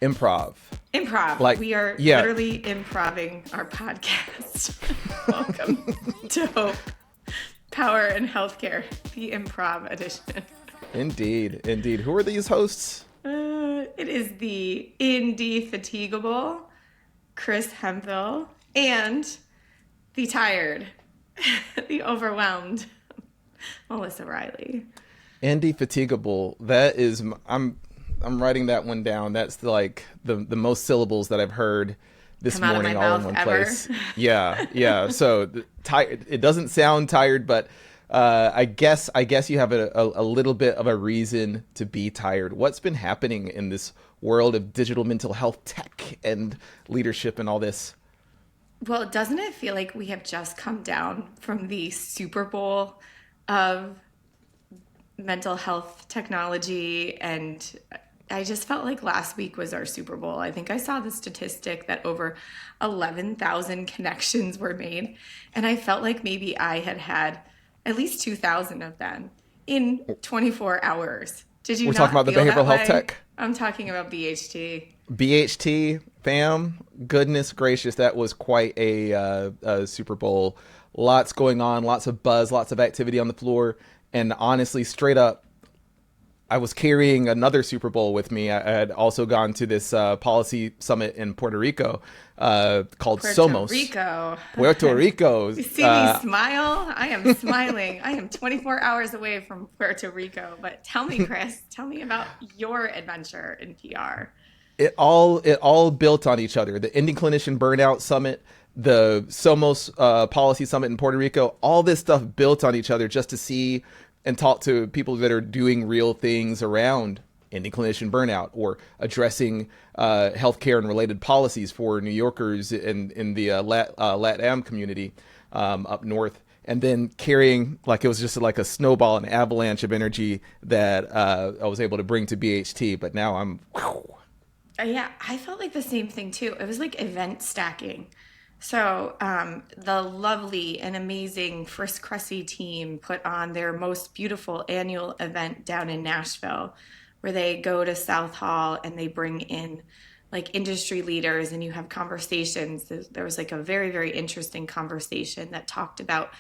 Improv. Improv. Like, we are yeah. literally improving our podcast. Welcome to Hope, Power, and Healthcare, the improv edition. Indeed. Who are these hosts? It is the indefatigable Chris Hemphill and the tired, the overwhelmed Melissa Reilly. Indefatigable. That is, I'm writing that one down. That's like the most syllables that I've heard this Come out of morning, my all in mouth one ever. place. Yeah. So tired. It doesn't sound tired, but I guess you have a little bit of a reason to be tired. What's been happening in this world of digital mental health tech and leadership and all this? Well, doesn't it feel like we have just come down from the Super Bowl of mental health technology? And I just felt like last week was our Super Bowl. I think I saw the statistic that over 11,000 connections were made. And I felt like maybe I had at least 2,000 of them in 24 hours. Did you We're not talking about the feel that behavioral health way? tech. I'm talking about BHT. BHT, fam, goodness gracious, that was quite a Super Bowl. Lots going on, lots of buzz, lots of activity on the floor. And honestly, straight up, I was carrying another Super Bowl with me. I had also gone to this policy summit in Puerto Rico called Somos. Puerto Rico. You see me smile? I am smiling. I am 24 hours away from Puerto Rico. But tell me, Chris, tell me about your adventure in PR. It all built on each other. The Ending Clinician Burnout Summit, the Somos Policy Summit in Puerto Rico, all this stuff built on each other just to see and talk to people that are doing real things around ending clinician burnout or addressing healthcare and related policies for New Yorkers in the LatAm community up north. And then carrying, like, it was just like a snowball, an avalanche of energy that I was able to bring to BHT. But now I'm... Yeah, I felt like the same thing too. It was like event stacking. So the lovely and amazing Frisk Cressy team put on their most beautiful annual event down in Nashville, where they go to South Hall and they bring in like industry leaders and you have conversations. There was like a very, very interesting conversation that talked about,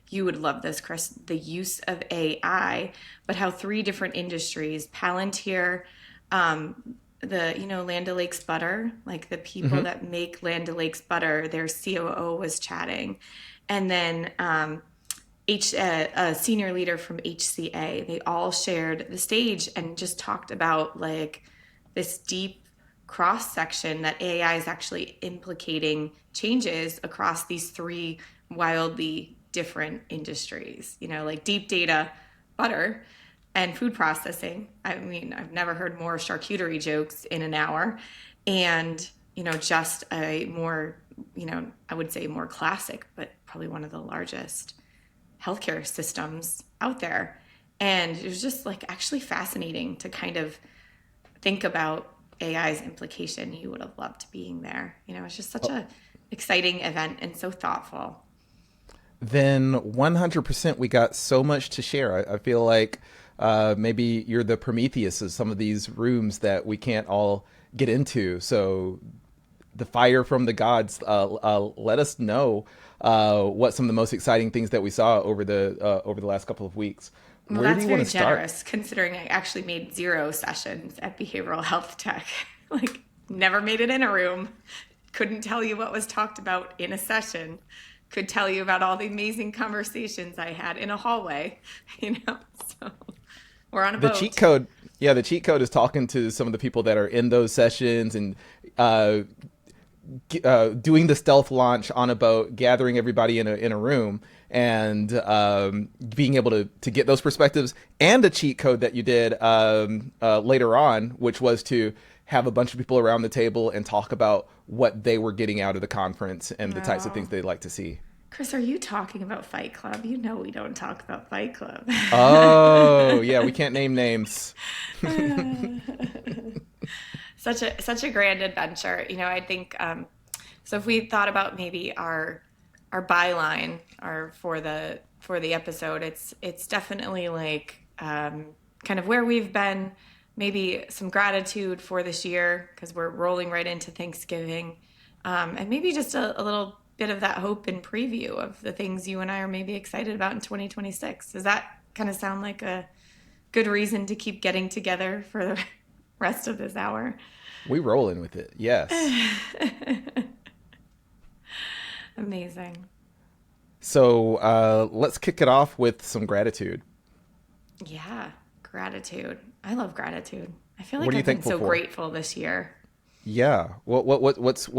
you would love this, Chris, the use of AI, but how 3 different industries, Palantir, Land O'Lakes butter, like the people that make Land O'Lakes butter, their COO was chatting. And then a senior leader from HCA, they all shared the stage and just talked about like this deep cross section that AI is actually implicating changes across these 3 wildly different industries, like deep data, butter, and food processing. I mean, I've never heard more charcuterie jokes in an hour. And, just a more, I would say more classic, but probably one of the largest healthcare systems out there. And it was just like actually fascinating to kind of think about AI's implication. You would have loved being there. It's just such a exciting event and so thoughtful. Then 100% we got so much to share. I feel like maybe you're the Prometheus of some of these rooms that we can't all get into. So the fire from the gods, let us know what some of the most exciting things that we saw over the last couple of weeks. Well, Where that's do you very want to start? generous, considering I actually made 0 sessions at behavioral health tech. Like, never made it in a room. Couldn't tell you what was talked about in a session. Could tell you about all the amazing conversations I had in a hallway, So we're on a boat. The cheat code is talking to some of the people that are in those sessions and doing the stealth launch on a boat, gathering everybody in a room, and being able to get those perspectives. And a cheat code that you did later on, which was to have a bunch of people around the table and talk about what they were getting out of the conference and the types of things they'd like to see. Chris, are you talking about Fight Club? You know we don't talk about Fight Club. Oh, yeah, we can't name names. Such a grand adventure. I think so if we thought about maybe our byline or for the episode, it's definitely like kind of where we've been maybe some gratitude for this year because we're rolling right into Thanksgiving, and maybe just a little bit of that hope and preview of the things you and I are maybe excited about in 2026. Does that kind of sound like a good reason to keep getting together for the rest of this hour? We rolling with it. Yes. Amazing. So let's kick it off with some gratitude. Yeah, gratitude. I love gratitude. I feel What like are you I've been thankful so for? grateful this year. Yeah. What's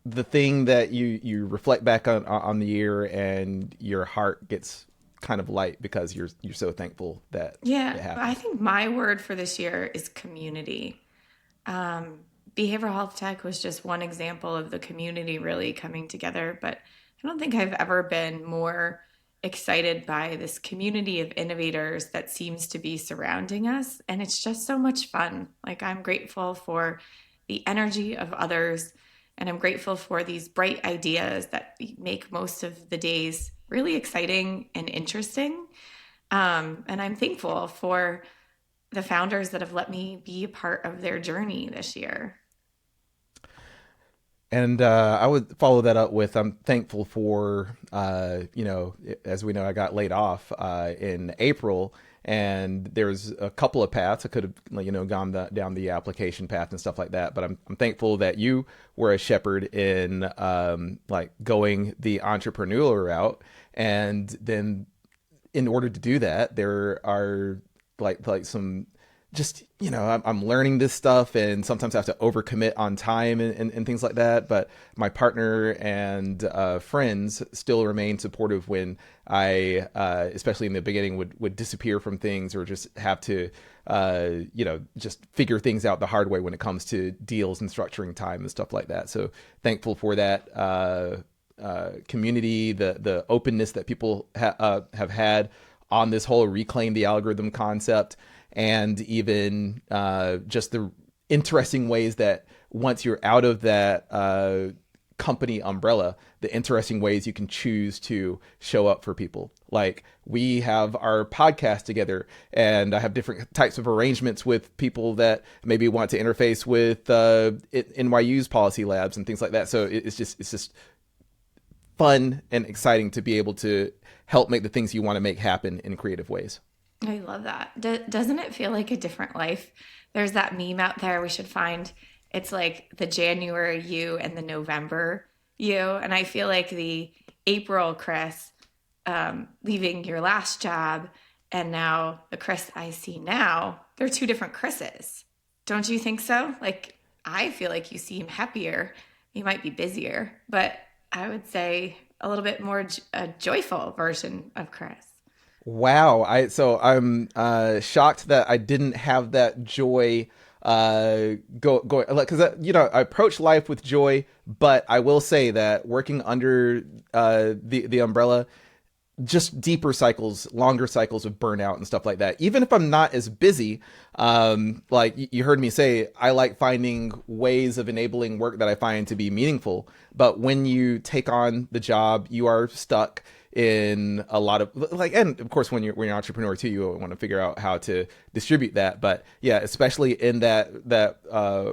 the thing that you reflect back on the year and your heart gets kind of light because you're so thankful that Yeah, it I happened. think my word for this year is community. Um, Behavioral health tech was just one example of the community really coming together, but I don't think I've ever been more excited by this community of innovators that seems to be surrounding us. And it's just so much fun. Like, I'm grateful for the energy of others, and I'm grateful for these bright ideas that make most of the days really exciting and interesting. And I'm thankful for the founders that have let me be a part of their journey this year. And I would follow that up with I'm thankful for, as we know, I got laid off in April, and there's a couple of paths. I could have, gone down the application path and stuff like that. But I'm thankful that you were a shepherd in like going the entrepreneurial route, and then in order to do that, there are like some just I'm learning this stuff, and sometimes I have to overcommit on time and things like that. But my partner and friends still remain supportive when I, especially in the beginning, would disappear from things or just have to, just figure things out the hard way when it comes to deals and structuring time and stuff like that. So thankful for that. Community, the openness that people have had on this whole reclaim the algorithm concept, and even just the interesting ways that once you're out of that company umbrella, the interesting ways you can choose to show up for people. Like, we have our podcast together, and I have different types of arrangements with people that maybe want to interface with NYU's policy labs and things like that. So it's just fun and exciting to be able to help make the things you want to make happen in creative ways. I love that. Doesn't it feel like a different life? There's that meme out there we should find. It's like the January you and the November you. And I feel like the April Chris, leaving your last job, and now the Chris I see now, they're two different Chris's. Don't you think so? Like, I feel like you seem happier. You might be busier, but I would say a little bit more a joyful version of Chris. Wow. I'm shocked that I didn't have that joy going, because I approach life with joy, but I will say that working under the umbrella, just deeper cycles, longer cycles of burnout and stuff like that. Even if I'm not as busy, like you heard me say, I like finding ways of enabling work that I find to be meaningful. But when you take on the job, you are stuck in a lot of like, and of course, when you're an entrepreneur too, you want to figure out how to distribute that. But yeah, especially in that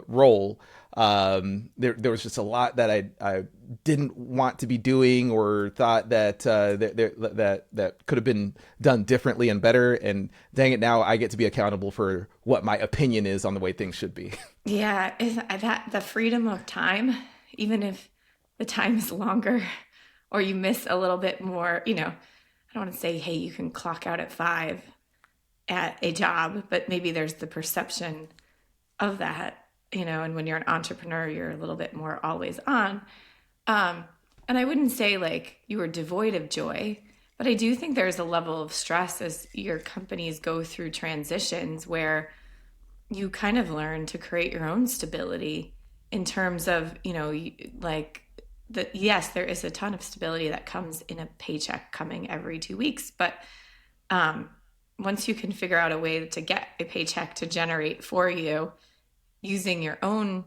role, there was just a lot that I didn't want to be doing, or thought that that could have been done differently and better. And dang it, now I get to be accountable for what my opinion is on the way things should be. Yeah, is that the freedom of time, even if the time is longer or you miss a little bit more, I don't want to say, hey, you can clock out at 5 at a job, but maybe there's the perception of that, and when you're an entrepreneur, you're a little bit more always on. Um, and I wouldn't say like you were devoid of joy, but I do think there's a level of stress as your companies go through transitions where you kind of learn to create your own stability in terms of, like yes, there is a ton of stability that comes in a paycheck coming every 2 weeks, but um, once you can figure out a way to get a paycheck to generate for you using your own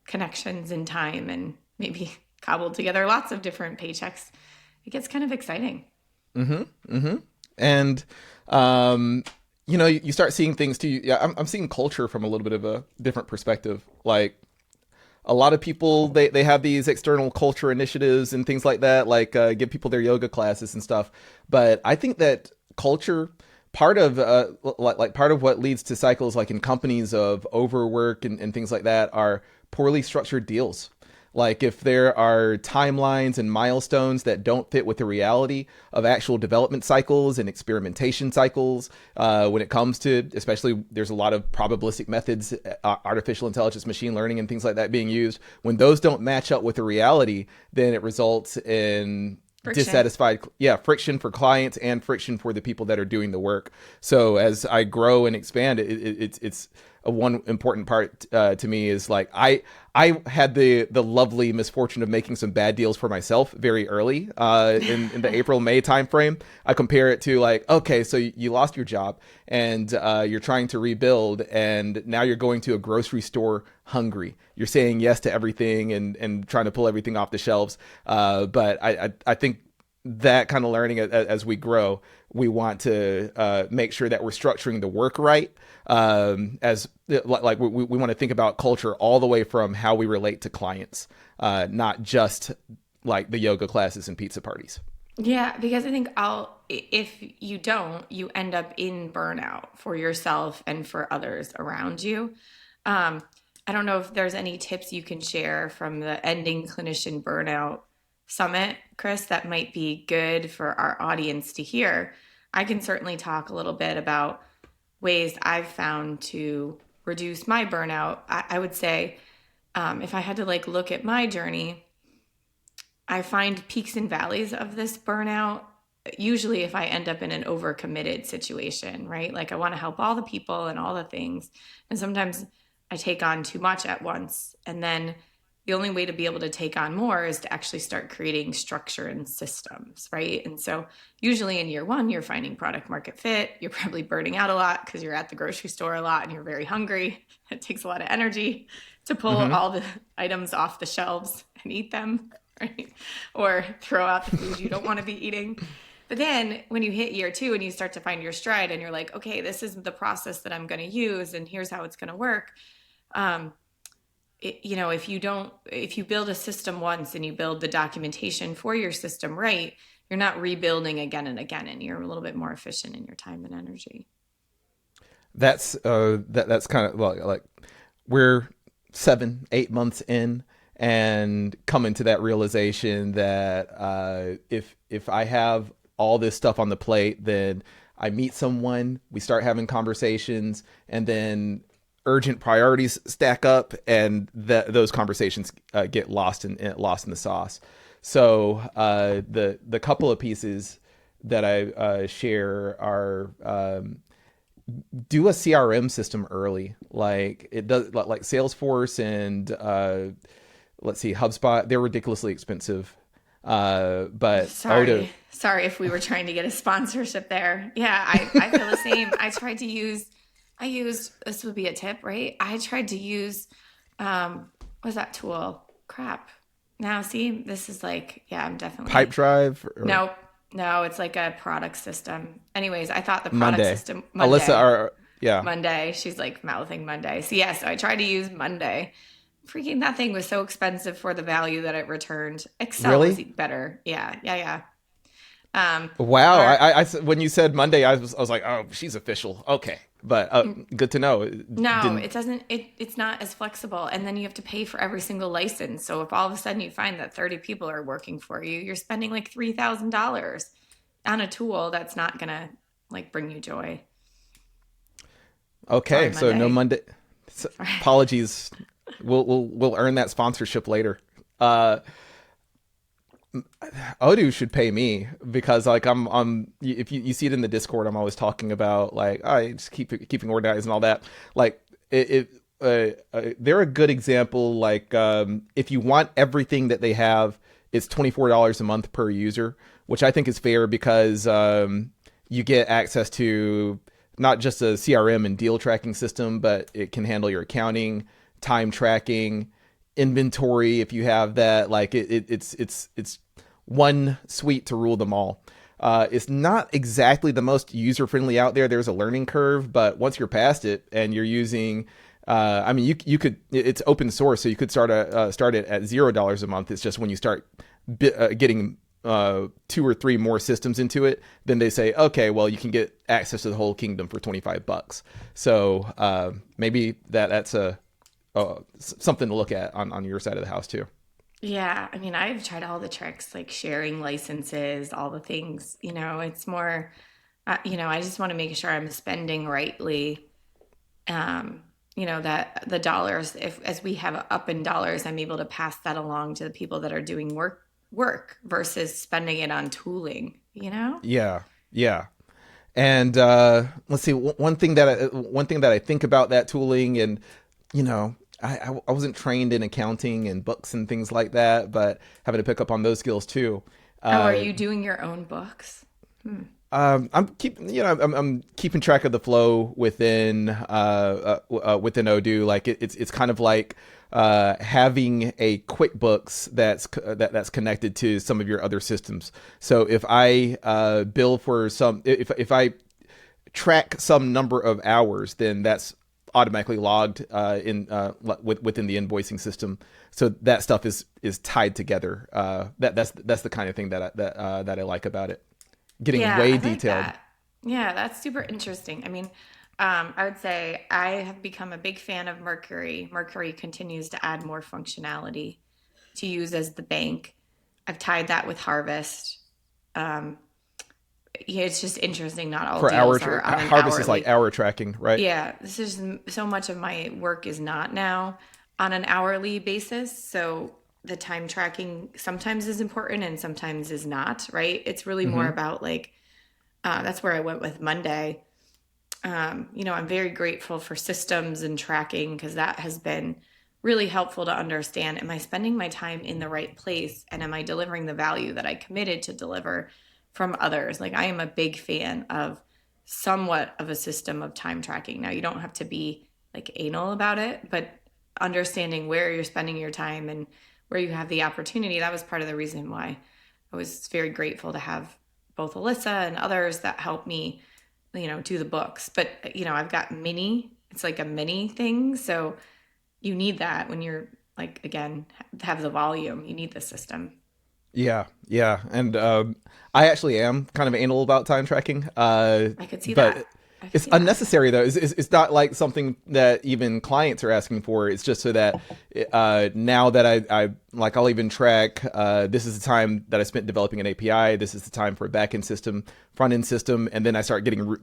connections in time and maybe cobbled together lots of different paychecks, it gets kind of exciting. Mm-hmm. Mm-hmm. And you start seeing things too. Yeah, I'm seeing culture from a little bit of a different perspective. Like a lot of people, they have these external culture initiatives and things like that, like give people their yoga classes and stuff. But I think that culture, part of like part of what leads to cycles like in companies of overwork and things like that are poorly structured deals. Like if there are timelines and milestones that don't fit with the reality of actual development cycles and experimentation cycles, when it comes to, especially there's a lot of probabilistic methods, artificial intelligence, machine learning, and things like that being used. When those don't match up with the reality, then it results in Friction. dissatisfied, yeah, friction for clients and friction for the people that are doing the work. So as I grow and expand, it's a one important part to me is like I had the lovely misfortune of making some bad deals for myself very early in the April-May timeframe. I compare it to like, okay, so you lost your job and you're trying to rebuild, and now you're going to a grocery store hungry. You're saying yes to everything and trying to pull everything off the shelves. But I think that kind of learning as we grow, we want to make sure that we're structuring the work right. As like we want to think about culture all the way from how we relate to clients, not just like the yoga classes and pizza parties. Yeah, because I think if you don't, you end up in burnout for yourself and for others around you. Um, I don't know if there's any tips you can share from the Ending Clinician Burnout Summit, Chris, that might be good for our audience to hear. I can certainly talk a little bit about ways I've found to reduce my burnout. I would say if I had to like look at my journey, I find peaks and valleys of this burnout. Usually, if I end up in an overcommitted situation, right? Like I want to help all the people and all the things. And sometimes I take on too much at once. And then the only way to be able to take on more is to actually start creating structure and systems, right? And so, usually in year one, you're finding product market fit. You're probably burning out a lot because you're at the grocery store a lot and you're very hungry. It takes a lot of energy to pull Mm-hmm. all the items off the shelves and eat them, right? Or throw out the food you don't want to be eating. But then when you hit year two and you start to find your stride and you're like, okay, this is the process that I'm going to use and here's how it's going to work. Um, if you build a system once and you build the documentation for your system right, you're not rebuilding again and again, and you're a little bit more efficient in your time and energy. That's kind of like we're 7-8 months in and coming to that realization that if I have all this stuff on the plate, then I meet someone, we start having conversations, and then urgent priorities stack up, and those conversations get lost in the sauce. So the couple of pieces that I share are do a CRM system early, like it does, like Salesforce and let's see, HubSpot. They're ridiculously expensive, but Odo. Sorry if we were trying to get a sponsorship there. Yeah, I feel the same. I used, this would be a tip, right? I tried to use, what was that tool? Crap. Now, see, this is like, yeah, I'm Pipe definitely, Drive or no, no, it's like a product system. Anyways, I thought the product Monday. system, Alyssa, Monday, are yeah. Monday. She's like mouthing Monday. So, yeah, so I tried to use Monday. Freaking that thing was so expensive for the value that it returned. Excel was Really? better. Yeah, yeah, yeah. Wow. Our When you said Monday, I was like, oh, she's official. Okay, but good to know. It No, didn't. it doesn't. It's not as flexible, and then you have to pay for every single license. So if all of a sudden you find that 30 people are working for you, you're spending like $3,000 on a tool that's not gonna like bring you joy. Sorry, Okay, so no Monday. Monday. Sorry. Apologies. We'll earn that sponsorship later. Uh, Odoo should pay me because like I'm if you see it in the Discord, I'm always talking about like I just keeping organized and all that. Like they're a good example. Like if you want everything that they have, it's $24 a month per user, which I think is fair because you get access to not just a CRM and deal tracking system, but it can handle your accounting, time tracking, inventory if you have that. Like it's one suite to rule them all. It's not exactly the most user friendly out there. There's a learning curve, but once you're past it and you're using, I mean, you could, it's open source, so you could start it at $0 a month. It's just when you start getting 2 or 3 more systems into it, then they say, okay, well, you can get access to the whole kingdom for $25. So maybe that's something to look at on your side of the house too. Yeah, I mean, I've tried all the tricks, like sharing licenses, all the things. It's more, I just want to make sure I'm spending rightly. Um, that the dollars, if as we have up in dollars, I'm able to pass that along to the people that are doing work versus spending it on tooling. Yeah, yeah. And let's see, one thing that I think about that tooling, and I wasn't trained in accounting and books and things like that, but having to pick up on those skills too. Oh, are Uh, you doing your own books? I'm keeping track of the flow within Odoo. Like it's kind of like having a QuickBooks that's connected to some of your other systems. So if I bill for if I track some number of hours, then that's automatically logged within the invoicing system. So that stuff is tied together. That's the kind of thing that I like about it. Getting Yeah, way I like detailed. that. Yeah, that's super interesting. I mean, I would say I have become a big fan of Mercury. Mercury continues to add more functionality to use as the bank. I've tied that with Harvest. Um, yeah, it's just interesting. Not all For deals are on an harvest is like hourly. hour tracking, right? Yeah, this is so much of my work is not now on an hourly basis. So the time tracking sometimes is important and sometimes is not, right? It's really more Mm-hmm. about like, that's where I went with Monday. I'm very grateful for systems and tracking because that has been really helpful to understand, am I spending my time in the right place and am I delivering the value that I committed to deliver from others? Like, I am a big fan of somewhat of a system of time tracking. Now, you don't have to be like anal about it, but understanding where you're spending your time and where you have the opportunity, that was part of the reason why I was very grateful to have both Alyssa and others that helped me, do the books. But, I've got it's like a mini thing. So you need that when you're like, again, have the volume, you need the system. Yeah, yeah, and I actually am kind of anal about time tracking, I could see that. but I could it's see that. unnecessary though. It's not like something that even clients are asking for. It's just so that now that I like, I'll even track. This is the time that I spent developing an API. This is the time for a backend system, front end system, and then I start getting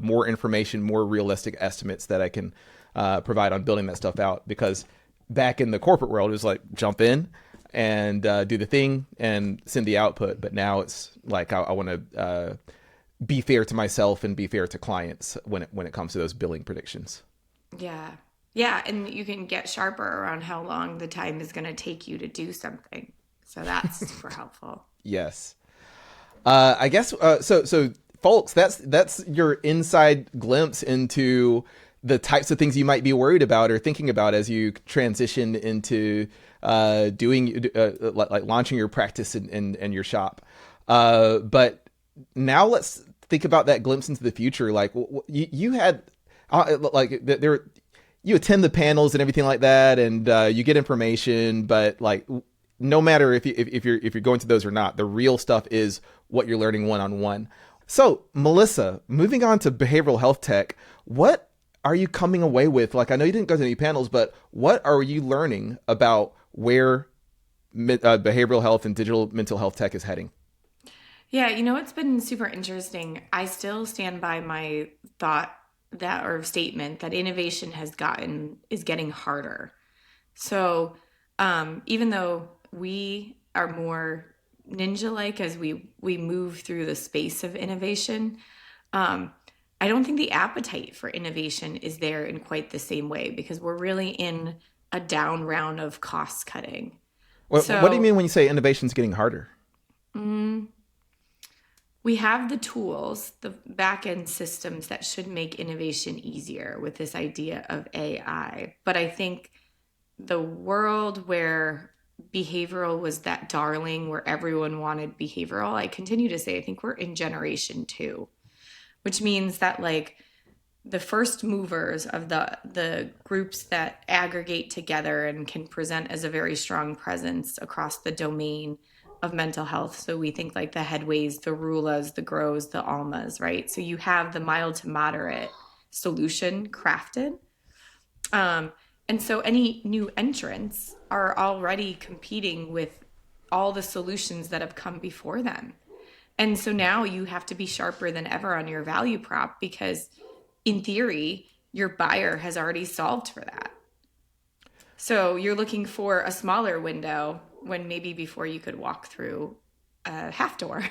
more information, more realistic estimates that I can provide on building that stuff out. Because back in the corporate world, it was like jump in and do the thing and send the output. But now it's like I want to be fair to myself and be fair to clients when it comes to those billing predictions. Yeah. Yeah. And you can get sharper around how long the time is going to take you to do something. So that's super helpful. Yes. I guess so folks, that's your inside glimpse into the types of things you might be worried about or thinking about as you transition into doing like launching your practice and your shop. But now let's think about that glimpse into the future. Like you had like there you attend the panels and everything like that, and you get information, but like no matter if you're going to those or not, the real stuff is what you're learning one on one. So, Melissa, moving on to behavioral health tech, what are you coming away with? Like, I know you didn't go to any panels, but what are you learning about where behavioral health and digital mental health tech is heading? Yeah. It's been super interesting. I still stand by my thought that or statement that innovation is getting harder. So, even though we are more ninja-like as we move through the space of innovation, um, I don't think the appetite for innovation is there in quite the same way because we're really in a down round of cost cutting. What do you So, mean when you say innovation's getting harder? mm, we have the tools, the back end systems that should make innovation easier with this idea of AI. But I think the world where behavioral was that darling where everyone wanted behavioral, I continue to say I think we're in generation two, which means that like the first movers of the groups that aggregate together and can present as a very strong presence across the domain of mental health. So we think like the headways, the rulas, the grows, the almas, right? So you have the mild to moderate solution crafted. Um, and so any new entrants are already competing with all the solutions that have come before them. And so now you have to be sharper than ever on your value prop because, in theory, your buyer has already solved for that. So you're looking for a smaller window when maybe before you could walk through a half door.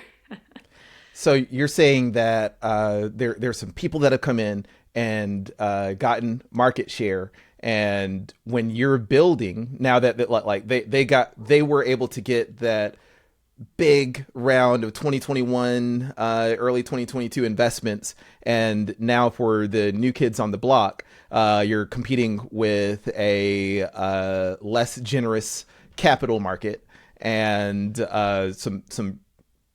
So you're saying that there's some people that have come in and gotten market share, and when you're building now that like they were able to get that big round of 2021 early 2022 investments, and now for the new kids on the block, you're competing with a less generous capital market and some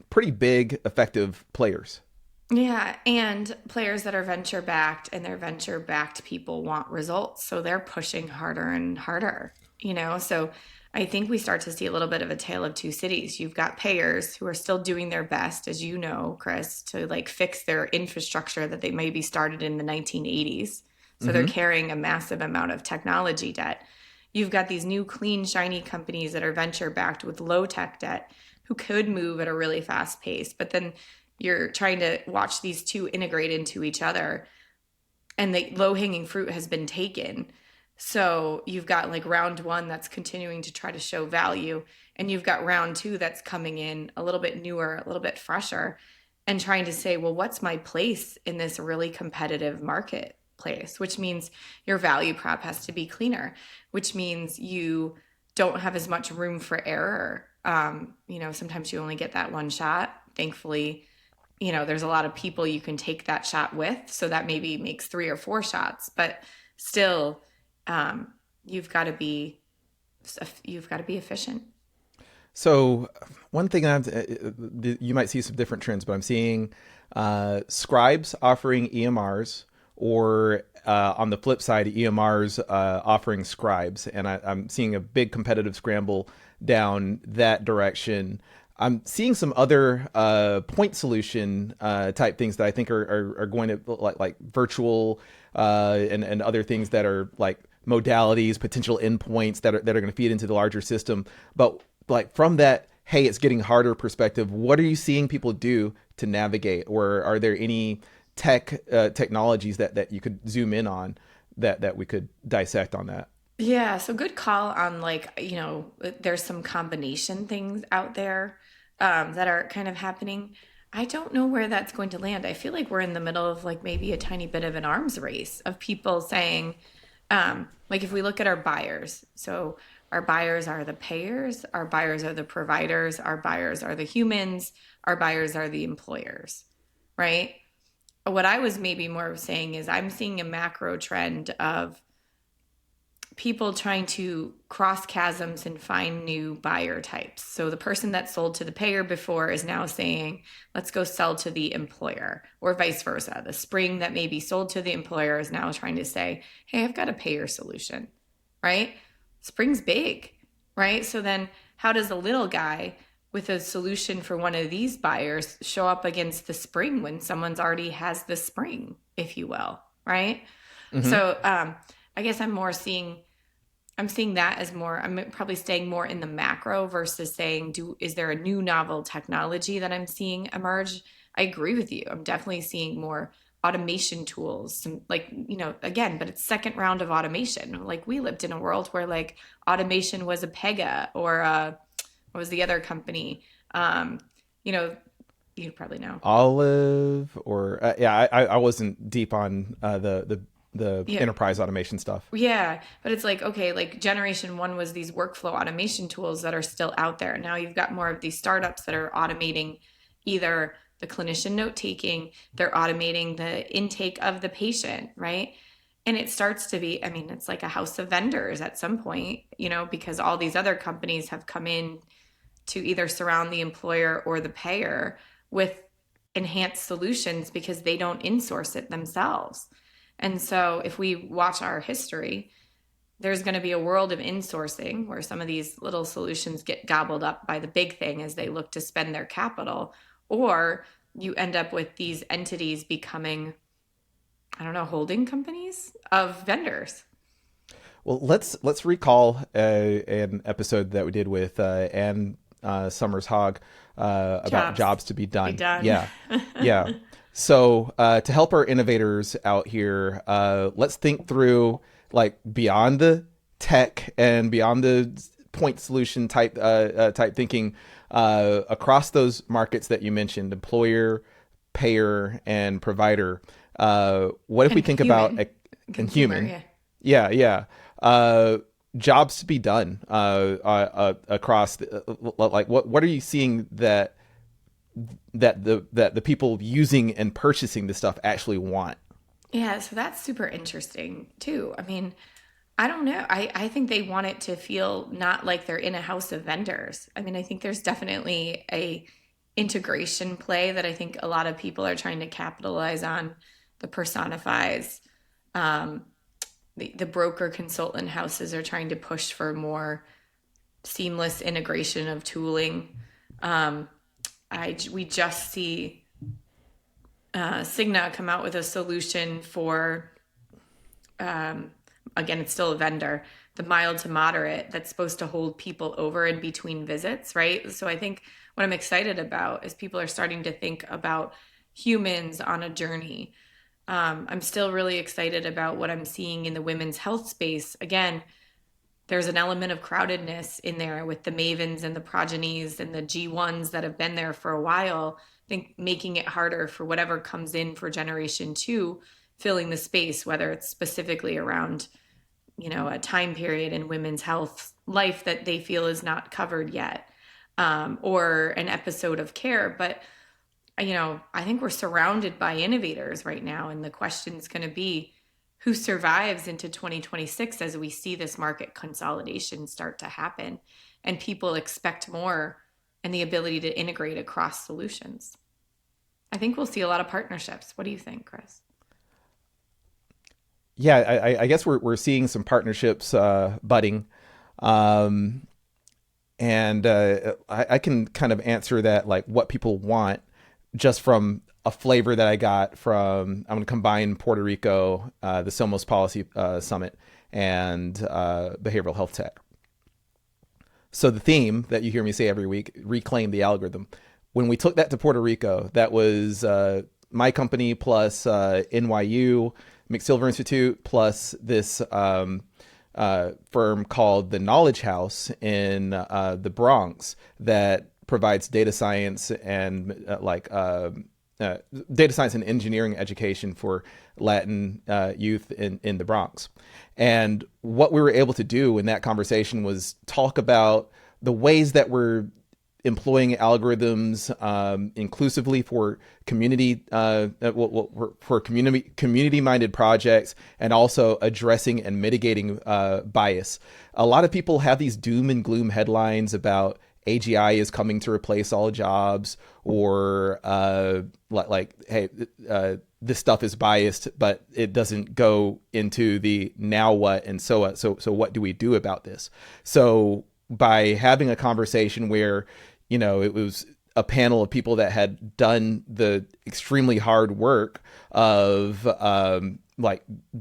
pretty big effective players. Yeah, and players that are venture backed and their venture backed people want results, so they're pushing harder and harder, you know? So I think we start to see a little bit of a tale of two cities. You've got payers who are still doing their best, as you know, Chris, to like fix their infrastructure that they maybe started in the 1980s. So they're Mm-hmm. carrying a massive amount of technology debt. You've got these new clean shiny companies that are venture backed with low tech debt who could move at a really fast pace, but then you're trying to watch these two integrate into each other, and the low hanging fruit has been taken. So you've got like round one that's continuing to try to show value, and you've got round two that's coming in a little bit newer, a little bit fresher, and trying to say, well, what's my place in this really competitive marketplace? Which means your value prop has to be cleaner, which means you don't have as much room for error. Sometimes you only get that one shot. Thankfully, there's a lot of people you can take that shot with. So that maybe makes 3 or 4 shots, but still, um, you've got to be, you've got to be efficient. So one thing you might see some different trends, but I'm seeing scribes offering EMRs, or on the flip side, EMRs offering scribes, and I'm seeing a big competitive scramble down that direction. I'm seeing some other point solution type things that I think are going to like virtual and other things that are like modalities, potential endpoints that are going to feed into the larger system. But like from that, hey, it's getting harder perspective, what are you seeing people do to navigate, or are there any technologies that you could zoom in on that we could dissect on that? Yeah, so good call on like, there's some combination things out there that are kind of happening. I don't know where that's going to land. I feel like we're in the middle of like maybe a tiny bit of an arms race of people saying, like if we look at our buyers, so our buyers are the payers, our buyers are the providers, our buyers are the humans, our buyers are the employers, right? What I was maybe more saying is I'm seeing a macro trend of people trying to cross chasms and find new buyer types. So the person that sold to the payer before is now saying, let's go sell to the employer, or vice versa. The spring that maybe sold to the employer is now trying to say, hey, I've got a payer solution, right? Spring's big, right? So then how does a little guy with a solution for one of these buyers show up against the spring when someone's already has the spring, if you will, right? Mm-hmm. So I guess I'm seeing that as more, I'm probably staying more in the macro versus saying, is there a new novel technology that I'm seeing emerge? I agree with you. I'm definitely seeing more automation tools, some, like, again, but it's second round of automation. Like we lived in a world where like automation was a Pega or what was the other company? Um, you know, you probably know. Olive, or yeah, I wasn't deep on the Yeah. enterprise automation stuff. Yeah, but it's like, okay, like generation one was these workflow automation tools that are still out there. Now you've got more of these startups that are automating either the clinician note taking, they're automating the intake of the patient, right? And it starts to be, I mean, it's like a house of vendors at some point, because all these other companies have come in to either surround the employer or the payer with enhanced solutions because they don't insource it themselves. And so if we watch our history, there's going to be a world of insourcing where some of these little solutions get gobbled up by the big thing as they look to spend their capital, or you end up with these entities becoming, I don't know, holding companies of vendors. Well, let's recall an episode that we did with Ann Summers Hogg about Jobs jobs to be be done. done. Yeah, yeah. So to help our innovators out here, let's think through like beyond the tech and beyond the point solution type thinking across those markets that you mentioned: employer, payer, and provider. What if we And think about human. and Consumer, human? yeah. Yeah, yeah. Jobs to be done across like what are you seeing that the people using and purchasing this stuff actually want? Yeah, so that's super interesting too. I mean, I don't know. I think they want it to feel not like they're in a house of vendors. I mean, I think there's definitely a integration play that I think a lot of people are trying to capitalize on. The personifies, um, the broker consultant houses are trying to push for more seamless integration of tooling. Um, we just see Cigna come out with a solution for, again, it's still a vendor, the mild to moderate that's supposed to hold people over in between visits, right? So I think what I'm excited about is people are starting to think about humans on a journey. I'm still really excited about what I'm seeing in the women's health space. Again, there's an element of crowdedness in there with the mavens and the progenies and the G1s that have been there for a while. I think making it harder for whatever comes in for generation two, filling the space, whether it's specifically around, a time period in women's health life that they feel is not covered yet, or an episode of care. But, I think we're surrounded by innovators right now. And the question is going to be, who survives into 2026 as we see this market consolidation start to happen and people expect more and the ability to integrate across solutions. I think we'll see a lot of partnerships. What do you think, Chris? Yeah, I guess we're seeing some partnerships budding, um, and I can kind of answer that like what people want just from a flavor that I got from. I'm going to combine Puerto Rico, the Somos Policy Summit, and behavioral health tech. So the theme that you hear me say every week, reclaim the algorithm. When we took that to Puerto Rico, that was my company plus NYU, McSilver Institute, plus this firm called the Knowledge House in the Bronx that provides data science and data science and engineering education for Latin youth in the Bronx. And what we were able to do in that conversation was talk about the ways that we're employing algorithms inclusively for community minded projects, and also addressing and mitigating bias. A lot of people have these doom and gloom headlines about AGI is coming to replace all jobs, or hey, this stuff is biased, but it doesn't go into the now what and so what. So what do we do about this? So by having a conversation where, it was a panel of people that had done the extremely hard work of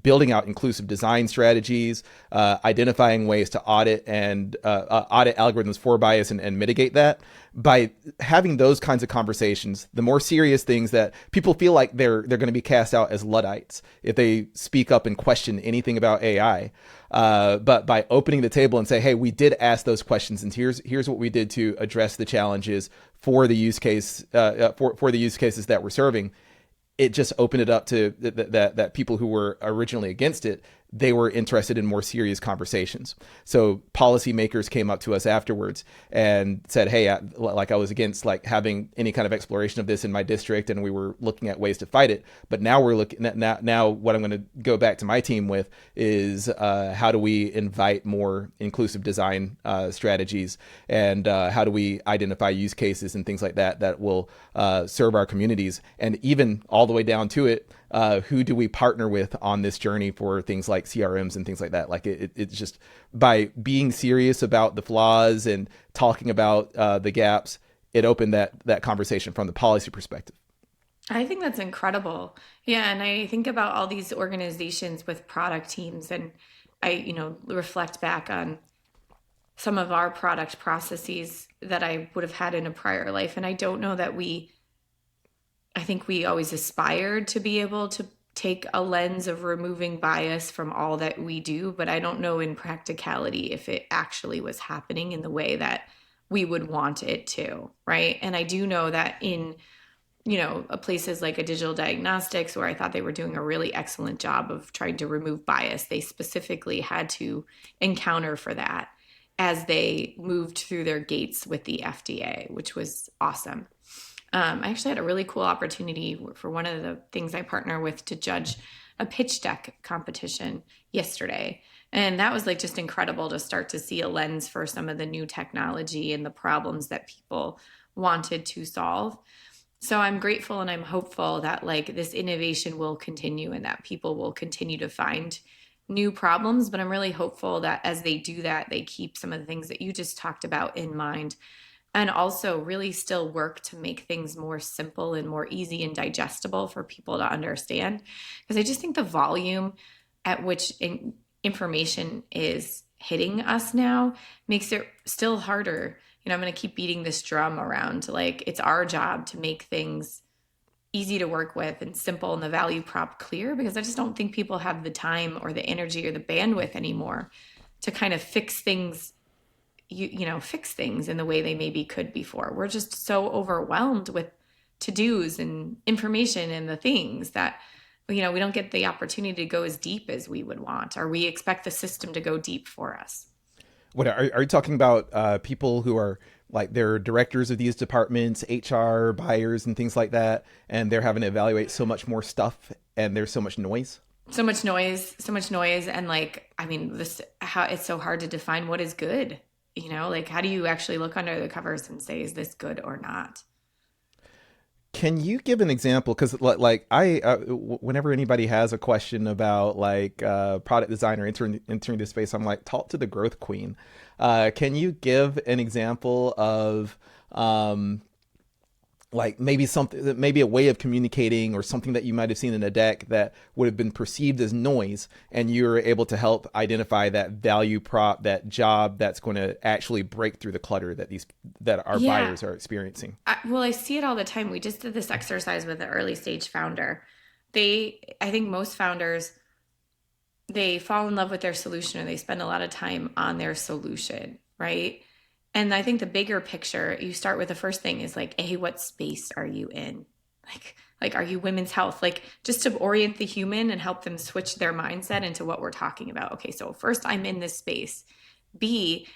building out inclusive design strategies, identifying ways to audit and audit algorithms for bias and mitigate that. By having those kinds of conversations, the more serious things that people feel like they're going to be cast out as Luddites if they speak up and question anything about AI. But by opening the table and say, hey, we did ask those questions, and here's what we did to address the challenges for the use case for the use cases that we're serving. It just opened it up to that people who were originally against it they were interested in more serious conversations. So policymakers came up to us afterwards and said, "Hey, like I was against like having any kind of exploration of this in my district, and we were looking at ways to fight it. But now we're looking at now what I'm going to go back to my team with is how do we invite more inclusive design strategies, and how do we identify use cases and things like that that will serve our communities, and even all the way down to it." Who do we partner with on this journey for things like CRMs and things like that? Like it's just by being serious about the flaws and talking about the gaps, it opened that conversation from the policy perspective. I think that's incredible. Yeah, and I think about all these organizations with product teams, and I, reflect back on some of our product processes that I would have had in a prior life. And I don't know that I think we always aspired to be able to take a lens of removing bias from all that we do, but I don't know in practicality if it actually was happening in the way that we would want it to, right? And I do know that in places like a digital diagnostics, where I thought they were doing a really excellent job of trying to remove bias, they specifically had to encounter for that as they moved through their gates with the FDA, which was awesome. I actually had a really cool opportunity for one of the things I partner with to judge a pitch deck competition yesterday. And that was like just incredible to start to see a lens for some of the new technology and the problems that people wanted to solve. So I'm grateful and I'm hopeful that like this innovation will continue and that people will continue to find new problems. But I'm really hopeful that as they do that, they keep some of the things that you just talked about in mind, and also really still work to make things more simple and more easy and digestible for people to understand. Because I just think the volume at which information is hitting us now makes it still harder. I'm going to keep beating this drum around. Like, it's our job to make things easy to work with and simple and the value prop clear, because I just don't think people have the time or the energy or the bandwidth anymore to kind of fix things fix things in the way they maybe could before. We're just so overwhelmed with to-dos and information and the things that, we don't get the opportunity to go as deep as we would want, or we expect the system to go deep for us. What are you talking about? People who are like they're directors of these departments, HR, buyers, and things like that, and they're having to evaluate so much more stuff, and there's so much noise. So much noise. And like, I mean, how it's so hard to define what is good. Like, how do you actually look under the covers and say, is this good or not? Can you give an example? Because like whenever anybody has a question about like product design or entering this space, I'm like, talk to the growth queen. Can you give an example of like maybe a way of communicating or something that you might have seen in a deck that would have been perceived as noise, and you're able to help identify that value prop, that job that's going to actually break through the clutter that our buyers are experiencing? I see it all the time. We just did this exercise with an early stage founder. I think most founders, they fall in love with their solution, or they spend a lot of time on their solution, right? And I think the bigger picture, you start with the first thing is like, hey, what space are you in? Like, are you women's health? Like, just to orient the human and help them switch their mindset into what we're talking about. Okay, so first, I'm in this space. B,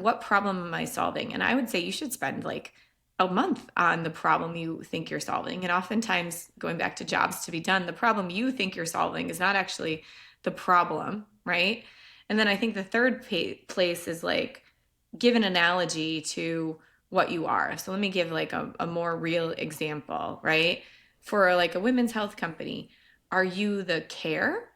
what problem am I solving? And I would say you should spend like a month on the problem you think you're solving. And oftentimes, going back to jobs to be done, the problem you think you're solving is not actually the problem, right? And then I think the third place is like, give an analogy to what you are. So let me give like a more real example, right? For like a women's health company, are you the care?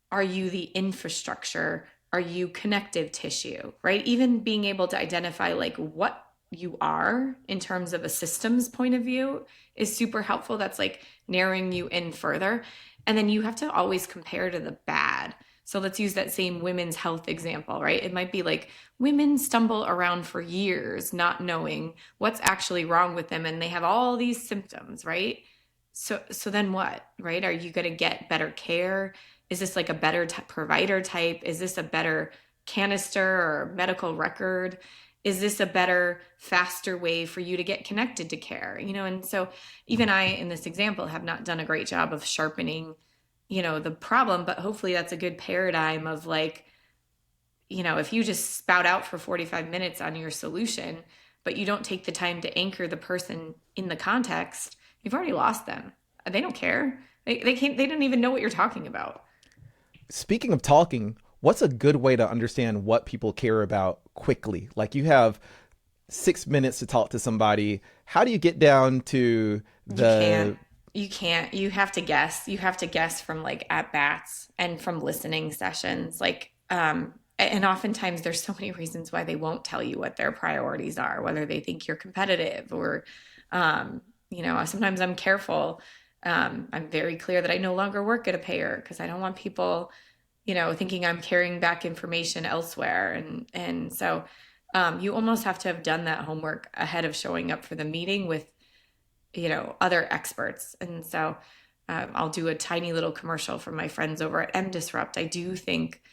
Are you the infrastructure? Are you connective tissue, right? Even being able to identify like what you are in terms of a systems point of view is super helpful. That's like narrowing you in further. And then you have to always compare to the bad. So let's use that same women's health example, right? It might be like women stumble around for years not knowing what's actually wrong with them, and they have all these symptoms, right? So then what, right? Are you going to get better care? Is this like a better provider type? Is this a better canister or medical record? Is this a better, faster way for you to get connected to care? And so even I, in this example, have not done a great job of sharpening the problem, but hopefully that's a good paradigm of like, if you just spout out for 45 minutes on your solution, but you don't take the time to anchor the person in the context, you've already lost them. They don't care. They can't, they don't even know what you're talking about. Speaking of talking, what's a good way to understand what people care about quickly? Like you have 6 minutes to talk to somebody. How do you get down to You can't. the You can't. You have to guess. You have to guess from like at bats and from listening sessions. And oftentimes there's so many reasons why they won't tell you what their priorities are, whether they think you're competitive or, sometimes I'm careful. I'm very clear that I no longer work at a payer because I don't want people, thinking I'm carrying back information elsewhere. And so you almost have to have done that homework ahead of showing up for the meeting with other experts. And so I'll do a tiny little commercial for my friends over at MDisrupt. I do think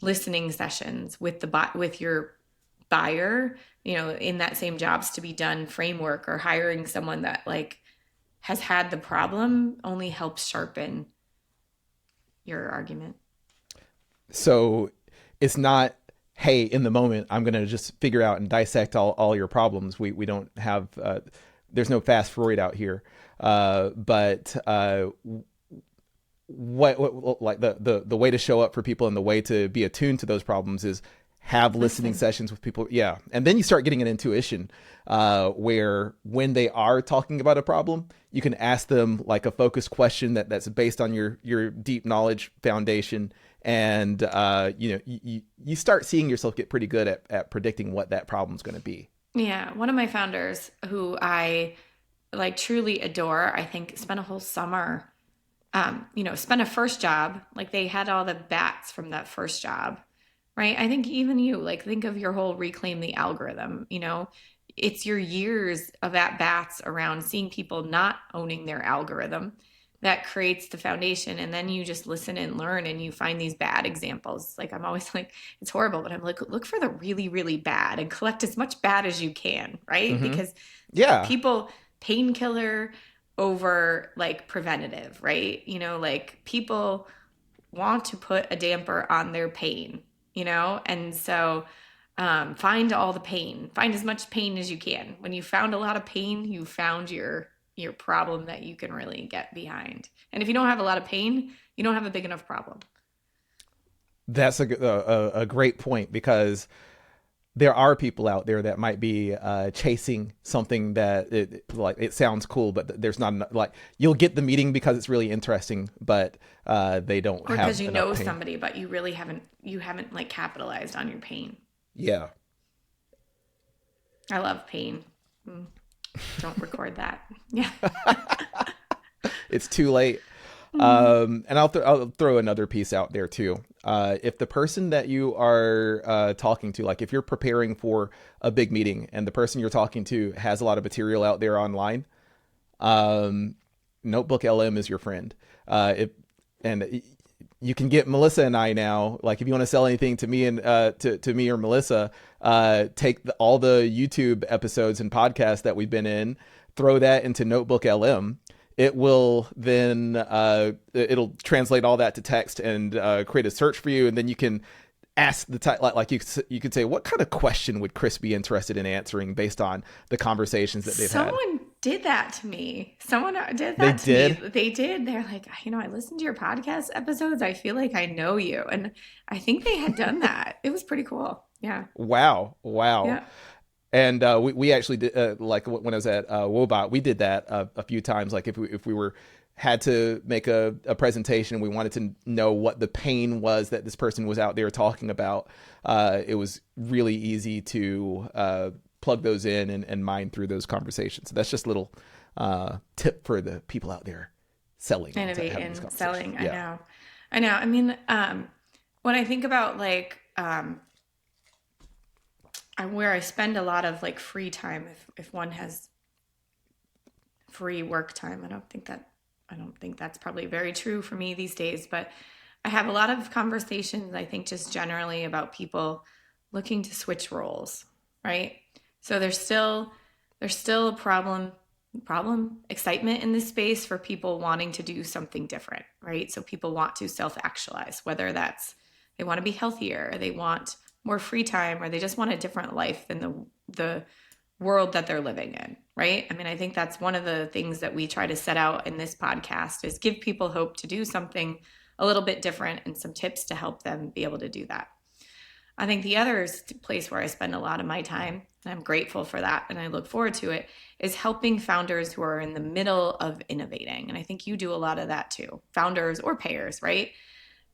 listening sessions with with your buyer, in that same jobs to be done framework or hiring someone that like has had the problem only helps sharpen your argument. so it's not, hey, in the moment I'm going to just figure out and dissect all your problems. We don't have there's no fast Freud out here. But what like the way to show up for people and the way to be attuned to those problems is have listening sessions with people. Yeah. And then you start getting an intuition where when they are talking about a problem, you can ask them like a focused question that's based on your deep knowledge foundation. And, you start seeing yourself get pretty good at predicting what that problem's going to be. Yeah, one of my founders who I like truly adore, I think spent a whole summer, spent a first job, like they had all the bats from that first job, right? I think even you, like think of your whole reclaim the algorithm, it's your years of at bats around seeing people not owning their algorithm that creates the foundation. And then you just listen and learn and you find these bad examples. Like I'm always like, it's horrible, but I'm like, look for the really, really bad and collect as much bad as you can, right? Mm-hmm. Because Yeah. people, painkiller over like preventative, right? Like people want to put a damper on their pain, and so find all the pain, find as much pain as you can. When you found a lot of pain, you found your problem that you can really get behind. And if you don't have a lot of pain, you don't have a big enough problem. That's a great point, because there are people out there that might be chasing something that it sounds cool, but there's not enough, like you'll get the meeting because it's really interesting, but they don't Or have because you enough know pain. somebody, but you haven't like capitalized on your pain. Yeah. I love pain. Don't record that. Yeah. It's too late. And I'll throw another piece out there too. If the person that you are talking to, like if you're preparing for a big meeting and the person you're talking to has a lot of material out there online, Notebook LM is your friend. And you can get Melissa and I now. Like if you want to sell anything to me and to me or Melissa, take all the YouTube episodes and podcasts that we've been in, throw that into Notebook LM. It will then it'll translate all that to text and create a search for you, and then you can ask the like you could say, what kind of question would Chris be interested in answering based on the conversations that they've had. Someone did that to me. Someone did They that to me. did. They did. They're like, I listened to your podcast episodes. I feel like I know you. And I think they had done that. It was pretty cool. Yeah. Wow. Yeah. And we actually did like when I was at Wobot, we did that a few times. Like if we were had to make a presentation, we wanted to know what the pain was that this person was out there talking about. It was really easy to plug those in and mine through those conversations. So that's just a little tip for the people out there selling, Innovate having and these conversations. selling. Yeah. I know. I mean, when I think about like where I spend a lot of like free time, if one has free work time, I don't think that's probably very true for me these days, but I have a lot of conversations, I think just generally about people looking to switch roles, right? So there's still a problem problem, excitement in this space for people wanting to do something different, right? So people want to self-actualize, whether that's they want to be healthier, or they want more free time, or they just want a different life than the world that they're living in, right? I mean, I think that's one of the things that we try to set out in this podcast is give people hope to do something a little bit different and some tips to help them be able to do that. I think the other place where I spend a lot of my time, and I'm grateful for that and I look forward to it, is helping founders who are in the middle of innovating. And I think you do a lot of that too, founders or payers, right?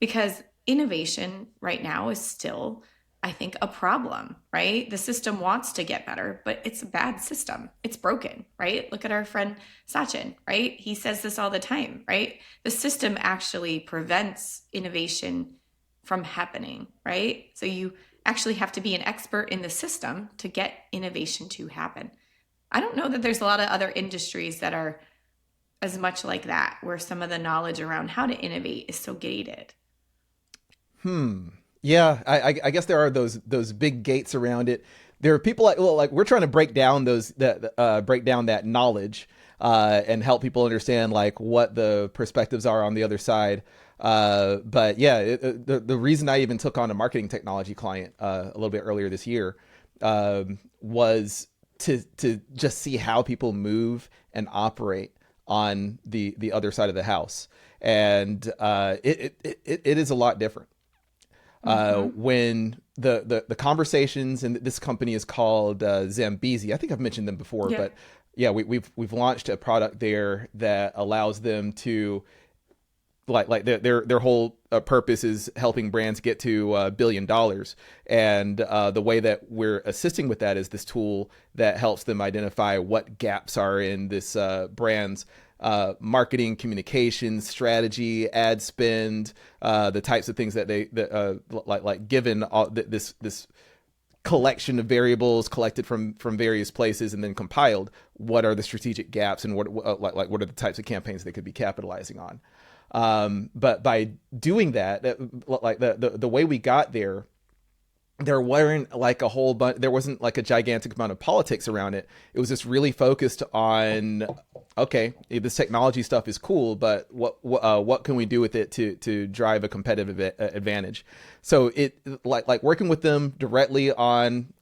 Because innovation right now is still, I think, a problem, right? The system wants to get better, but it's a bad system. It's broken, right? Look at our friend Sachin, right? He says this all the time, right? The system actually prevents innovation from happening, right? So you actually have to be an expert in the system to get innovation to happen. I don't know that there's a lot of other industries that are as much like that, where some of the knowledge around how to innovate is so gated. Yeah, I guess there are those big gates around it. There are people like, well, like we're trying to break down break down that knowledge and help people understand like what the perspectives are on the other side. But yeah, the reason I even took on a marketing technology client a little bit earlier this year was to just see how people move and operate on the other side of the house, and it is a lot different. When the conversations, and this company is called Zambezi. I think I've mentioned them before, Yeah. but yeah, we've launched a product there that allows them to like their whole purpose is helping brands get to $1 billion, and the way that we're assisting with that is this tool that helps them identify what gaps are in this brand's marketing, communications, strategy, ad spend, the types of things that like given all this collection of variables collected from various places and then compiled, what are the strategic gaps and what are the types of campaigns they could be capitalizing on. But by doing that, like the way we got there, there weren't like a whole bunch, there wasn't like a gigantic amount of politics around it. It was just really focused on, okay, this technology stuff is cool, but what can we do with it to drive a competitive advantage? So it like working with them directly on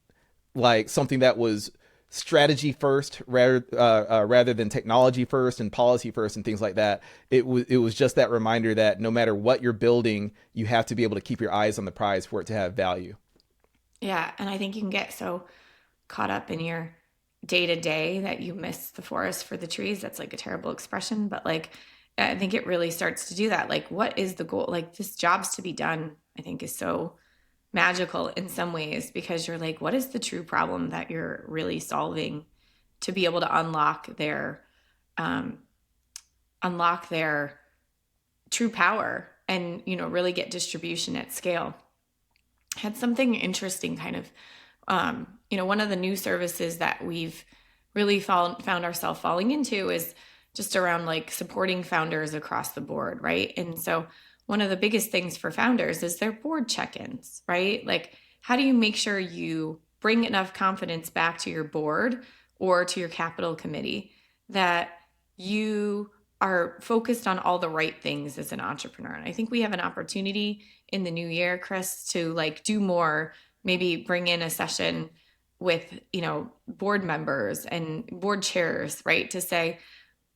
like something that was strategy first rather than technology first and policy first and things like that. It was just that reminder that no matter what you're building, you have to be able to keep your eyes on the prize for it to have value. Yeah. And I think you can get so caught up in your day to day that you miss the forest for the trees. That's like a terrible expression, but like, I think it really starts to do that. Like, what is the goal? Like, this job's to be done, I think, is so magical in some ways because you're like, what is the true problem that you're really solving to be able to um, unlock their true power and really get distribution at scale. Had something interesting kind of one of the new services that we've really found ourselves falling into is just around like supporting founders across the board, right? And so one of the biggest things for founders is their board check-ins, right? Like, how do you make sure you bring enough confidence back to your board or to your capital committee that you are focused on all the right things as an entrepreneur? And I think we have an opportunity in the new year, Chris, to like do more, maybe bring in a session with, board members and board chairs, right? To say,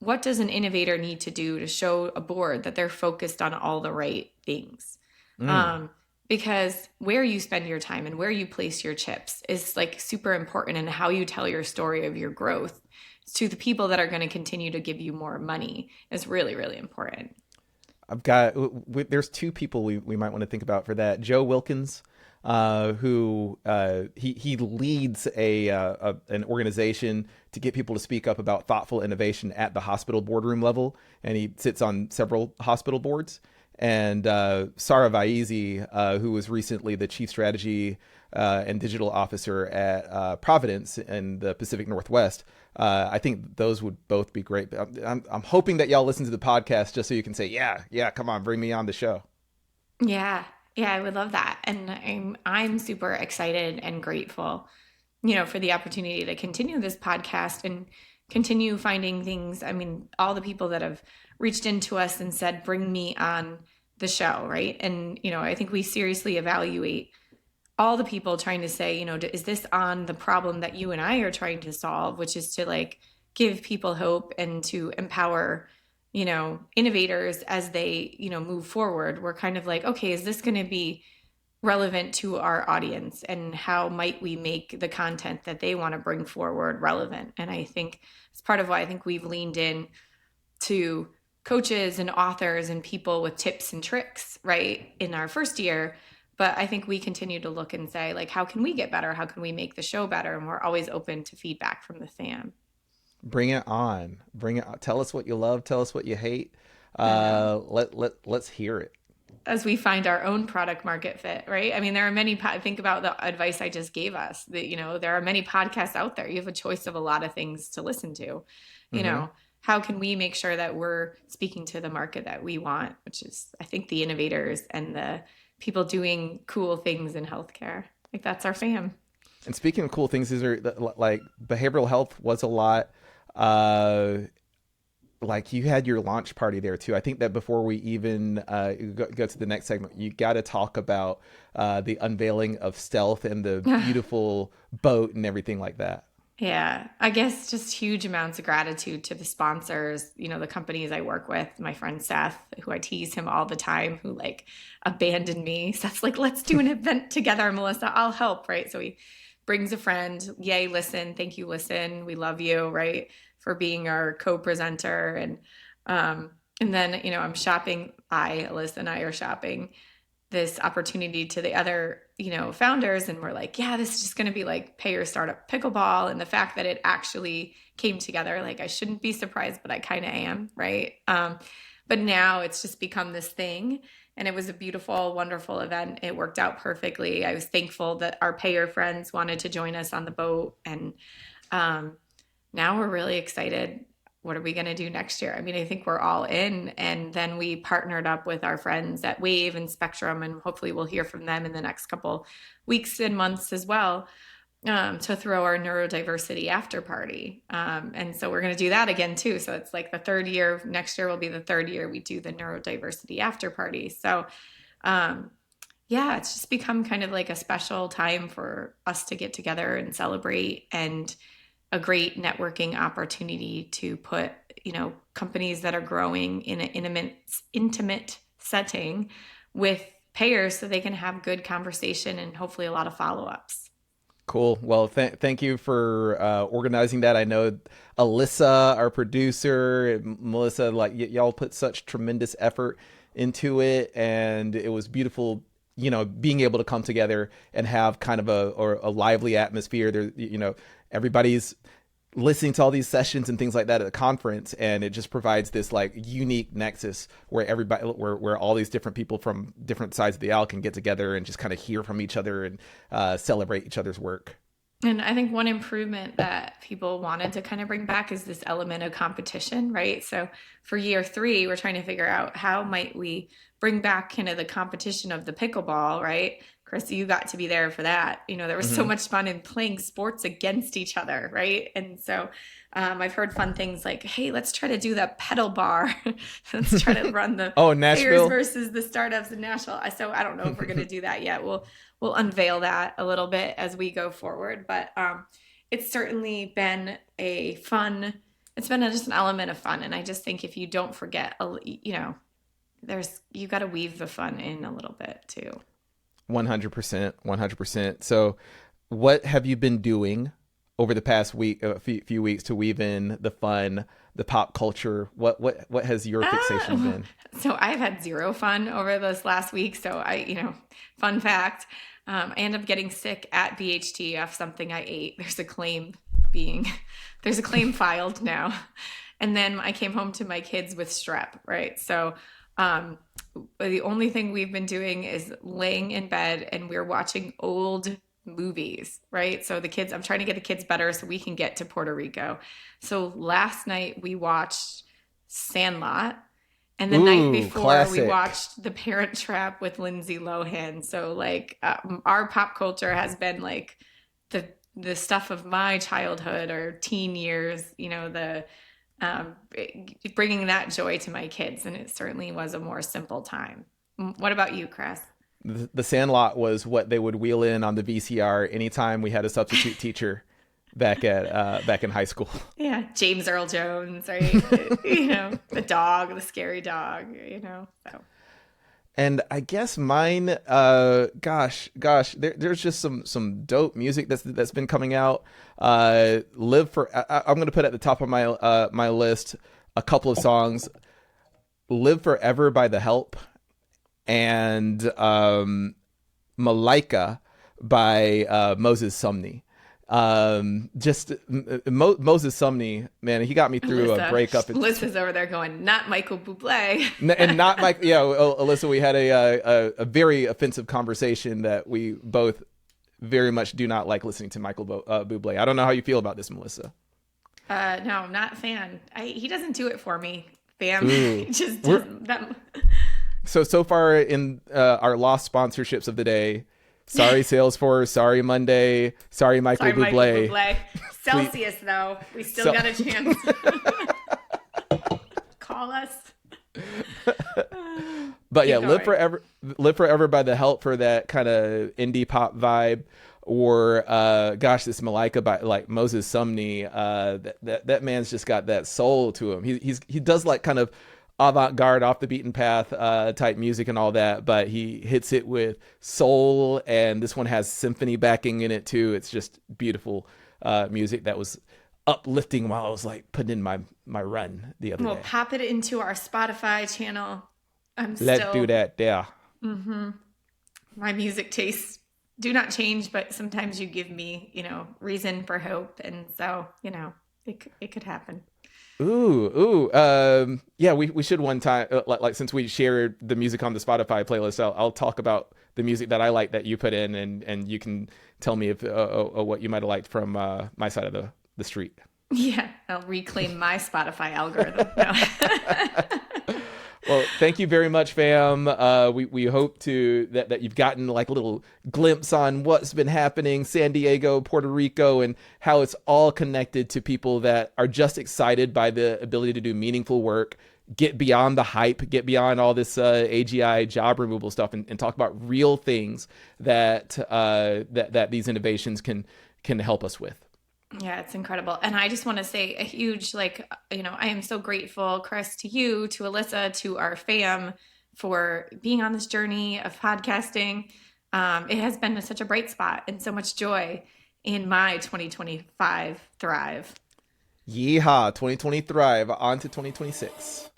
what does an innovator need to do to show a board that they're focused on all the right things? Mm. Because where you spend your time and where you place your chips is like super important, and how you tell your story of your growth to the people that are going to continue to give you more money is really, really important. I've got there's two people we might want to think about for that. Joe Wilkins, who he leads an organization to get people to speak up about thoughtful innovation at the hospital boardroom level, and he sits on several hospital boards. And Sarah Vaizi, who was recently the chief strategy and digital officer at Providence in the Pacific Northwest. I think those would both be great. I'm hoping that y'all listen to the podcast just so you can say, yeah, come on, bring me on the show. Yeah. Yeah, I would love that. And I'm super excited and grateful, for the opportunity to continue this podcast and continue finding things. I mean, all the people that have reached into us and said, bring me on the show, right? And, I think we seriously evaluate all the people trying to say, is this on the problem that you and I are trying to solve, which is to like give people hope and to empower, innovators as they, move forward. We're kind of like, okay, is this going to be relevant to our audience, and how might we make the content that they want to bring forward relevant? And I think it's part of why I think we've leaned in to coaches and authors and people with tips and tricks, right, in our first year. But I think we continue to look and say, like, how can we get better? How can we make the show better? And we're always open to feedback from the fan. Bring it on. Bring it on. Tell us what you love. Tell us what you hate. Let's hear it. As we find our own product market fit, right? I mean, there are many, think about the advice I just gave us that, there are many podcasts out there. You have a choice of a lot of things to listen to, how can we make sure that we're speaking to the market that we want, which is, I think, the innovators and the people doing cool things in healthcare. Like, that's our fam. And speaking of cool things, these are like behavioral health was a lot. Like you had your launch party there too. I think that before we even go to the next segment, you got to talk about the unveiling of Stealth and the beautiful boat and everything like that. Yeah, I guess just huge amounts of gratitude to the sponsors, the companies I work with, my friend Seth, who I tease him all the time, who like abandoned me. Seth's like, let's do an event together, Melissa, I'll help, right? So he brings a friend. Yay, Listen. Thank you, Listen. We love you, right, for being our co-presenter. And then, I'm shopping. Alyssa and I are shopping this opportunity to the other, founders. And we're like, yeah, this is just going to be like Payer Startup Pickleball. And the fact that it actually came together, like, I shouldn't be surprised, but I kind of am, right? But now it's just become this thing. And it was a beautiful, wonderful event. It worked out perfectly. I was thankful that our payer friends wanted to join us on the boat. And now we're really excited. What are we going to do next year? I mean, I think we're all in. And then we partnered up with our friends at Wave and Spectrum, and hopefully we'll hear from them in the next couple weeks and months as well, to throw our neurodiversity after party. And so we're going to do that again too. So it's like the third year. Next year will be the third year we do the neurodiversity after party. So yeah, it's just become kind of like a special time for us to get together and celebrate, and a great networking opportunity to put, companies that are growing in an intimate setting with payers so they can have good conversation and hopefully a lot of follow-ups. Cool. Well, thank you for organizing that. I know Alyssa, our producer, Melissa, like y'all put such tremendous effort into it, and it was beautiful, being able to come together and have kind of a lively atmosphere. There, everybody's listening to all these sessions and things like that at the conference, and it just provides this like unique nexus where everybody, where all these different people from different sides of the aisle can get together and just kind of hear from each other and celebrate each other's work. And I think one improvement that people wanted to kind of bring back is this element of competition, right? So for year 3, we're trying to figure out how might we bring back kind of the competition of the pickleball, right? Chris, you got to be there for that. There was so much fun in playing sports against each other, right? And so I've heard fun things like, hey, let's try to do the pedal bar. Let's try to run the Nashville players versus the startups in Nashville. So I don't know if we're going to do that yet. We'll unveil that a little bit as we go forward. But it's certainly been it's been just an element of fun. And I just think if you don't forget, you got to weave the fun in a little bit too. 100%. So what have you been doing over the past few weeks to weave in the fun, the pop culture? What has your fixation been? So I've had zero fun over this last week. So fun fact, I ended up getting sick at BHT off something I ate. There's a claim filed now. And then I came home to my kids with strep, right? So the only thing we've been doing is laying in bed and we're watching old movies, right? So I'm trying to get the kids better so we can get to Puerto Rico. So last night we watched Sandlot, and the night before classic. We watched The Parent Trap with Lindsay Lohan. So like our pop culture has been like the the stuff of my childhood or teen years, you know, the um, bringing that joy to my kids. And it certainly was a more simple time. What about you, Chris? The Sandlot was what they would wheel in on the VCR anytime we had a substitute teacher back in high school. Yeah, James Earl Jones, right? You know, the dog, the scary dog, you know. So And I guess mine, there's just some dope music that's been coming out. I'm gonna put at the top of my list a couple of songs. "Live Forever" by The Help, and "Malaika" by Moses Sumney. Moses Sumney, man, he got me through a breakup. Alyssa's over there going, not Michael Bublé. And not Mike. Yeah, Alyssa, we had a very offensive conversation that we both very much do not like listening to Michael Bublé. I don't know how you feel about this, Melissa. No, not a fan. He doesn't do it for me, fam. He just doesn't. So far in our lost sponsorships of the day, sorry Salesforce, sorry Monday, sorry Michael Bublé. Celsius, though, we still got a chance. Call us. But yeah, "Live Forever" by The Help for that kind of indie pop vibe, or this "Malaika" by like Moses Sumney. That man's just got that soul to him. He does like kind of avant-garde, off the beaten path type music and all that, but he hits it with soul, and this one has symphony backing in it too. It's just beautiful music that was uplifting while I was like putting in my run the other day. We'll pop it into our Spotify channel. Let's do that there. Mm-hmm. My music tastes do not change, but sometimes you give me, you know, reason for hope, and so, you know, it could happen. Yeah, we should one time, like since we shared the music on the Spotify playlist, I'll talk about the music that I like that you put in, and you can tell me if what you might have liked from my side of the street. Yeah, I'll reclaim my Spotify algorithm. No. Well, thank you very much, fam. We hope that you've gotten like a little glimpse on what's been happening, San Diego, Puerto Rico, and how it's all connected to people that are just excited by the ability to do meaningful work, get beyond the hype, get beyond all this AGI job removal stuff, and talk about real things that these innovations can help us with. Yeah, it's incredible. And I just want to say a huge, I am so grateful, Chris, to you, to Alyssa, to our fam for being on this journey of podcasting. It has been such a bright spot and so much joy in my 2025 thrive. Yeehaw, 2020 thrive, on to 2026.